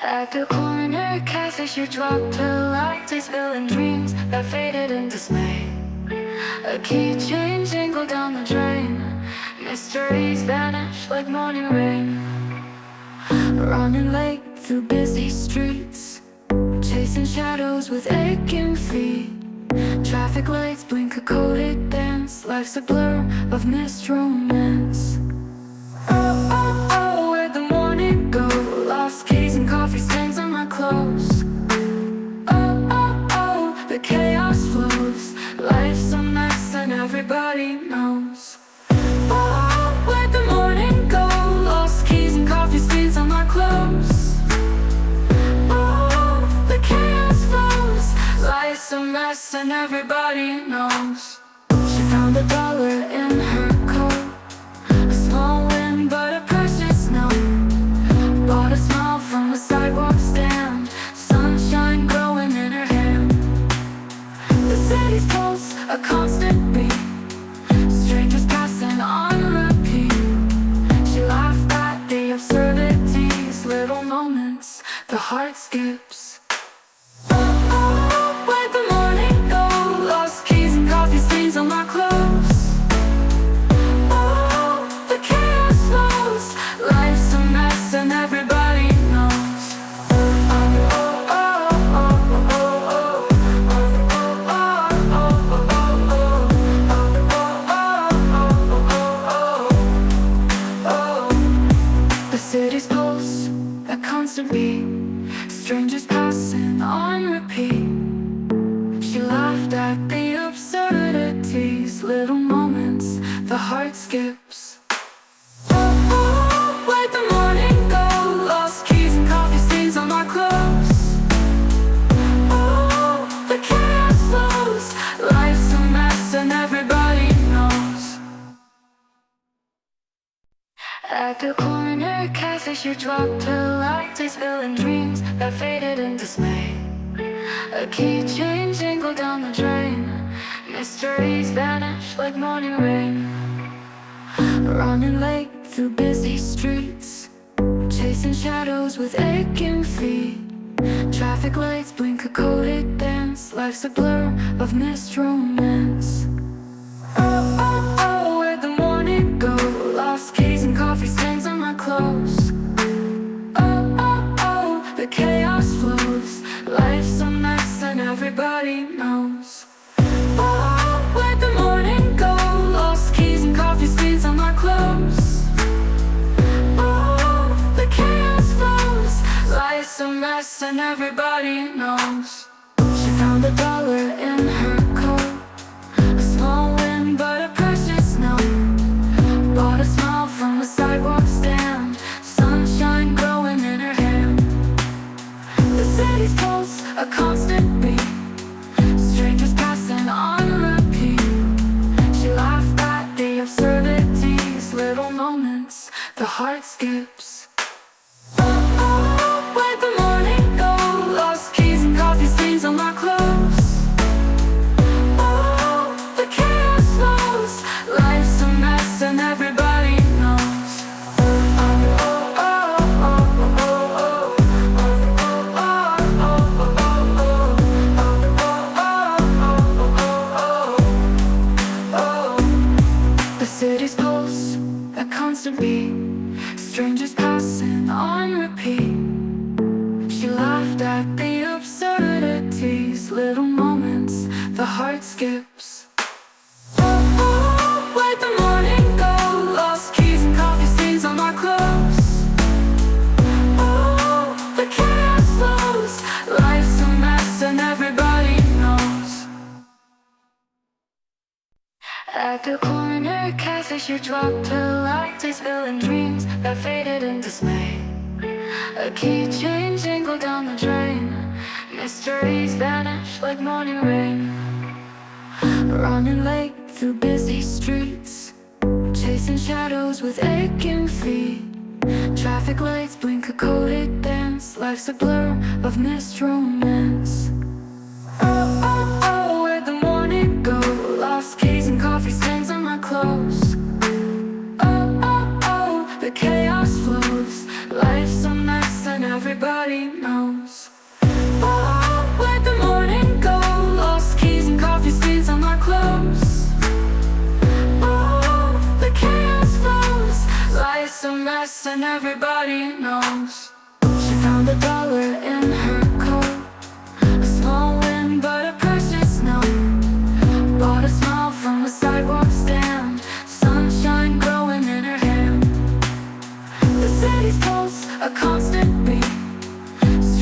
At the corner cafe, she dropped her lights, spilling dreams that faded in dismay. A keychain jingled down the drain. Mysteries vanish like morning rain. Running late through busy streets, chasing shadows with aching feet. Traffic lights blink a coded dance. Life's a blur of missed romance. Oh, oh, oh, where'd the morning go? Lost keys and coffee stains on my clothes. Oh, oh, oh, the chaos flows. Life's a mess and everybody knows. Oh, where'd the morning go? Lost keys and coffee stains on my clothes. Oh, the chaos flows. Life's a mess and everybody knows. She found $1 in her coat, a small win but a precious note. Bought a smile from a sidewalk stand, sunshine growing in her hand. The city's pulse, a constant beat, strangers passing on repeat. She laughed at the absurdities, little moments the heart skips. Oh, oh, where'd the morning go? Lost keys and coffee stains on my clothes. Oh, the chaos flows. Life's a mess and everybody knows. Oh, oh, oh, oh, oh, oh, oh. The city's pulse, a constant beat, strangers passing on repeat. She laughed at the absurdities, little moments the heart skips. Oh, oh, where'd the morning go? Lost keys and coffee stains on my clothes. Oh, the chaos flows. Life's a mess and everybody knows. At the corner cafe, she dropped her lights, spilling dreams that faded in dismay. A keychain jingled down the drain. Mysteries vanish like morning rain. Running late through busy streets, chasing shadows with aching feet. Traffic lights blink a coded dance. Life's a blur of missed romance. Oh, oh, oh, where'd the morning go? Lost keys and coffee stains on my clothes. Oh, oh, oh, the chaos flows. Life's a mess and everybody knows. Oh, where'd the morning go? Lost keys and coffee stains on my clothes. Oh, the chaos flows. Life's a mess and everybody knows. She found $1 in her coat, a small win but a precious note. Bought a smile from a sidewalk stand, sunshine growing in her hand. The city's pulse, a constant beat, strangers passing on repeat. She laughed at the absurdities, little moments the heart skips. Oh, oh, where'd the morning go? Lost keys and coffee stains on my clothes. Oh, the chaos flows. Life's a mess and everybody knows. Oh, oh, oh, oh, oh, oh. The city's pulse, a constant beat, strangers passing on repeat. She laughed at the absurdities, little moments the heart skips. Oh, oh, where'd the morning go? Lost keys and coffee stains on my clothes. Oh, the chaos flows. Life's a mess and everybody knows. At the corner cafe, she dropped her lights, spilling dreams that faded in dismay. A keychain jingled down the drain. Mysteries vanish like morning rain. Running late through busy streets, chasing shadows with aching feet. Traffic lights blink a coded dance. Life's a blur of missed romance. Oh, oh, oh, where'd the morning go? Lost keys and coffee stains on my clothes. Oh, oh, oh, the chaos flows. Life's a mess and everybody everybody knows. Oh, where'd the morning go? Lost keys and coffee stains on my clothes. Oh, the chaos flows. Life's a mess and everybody knows. She found $1 in her coat, a small win but a precious note. Bought a smile from a sidewalk stand, sunshine growing in her hand. The city's pulse, a constant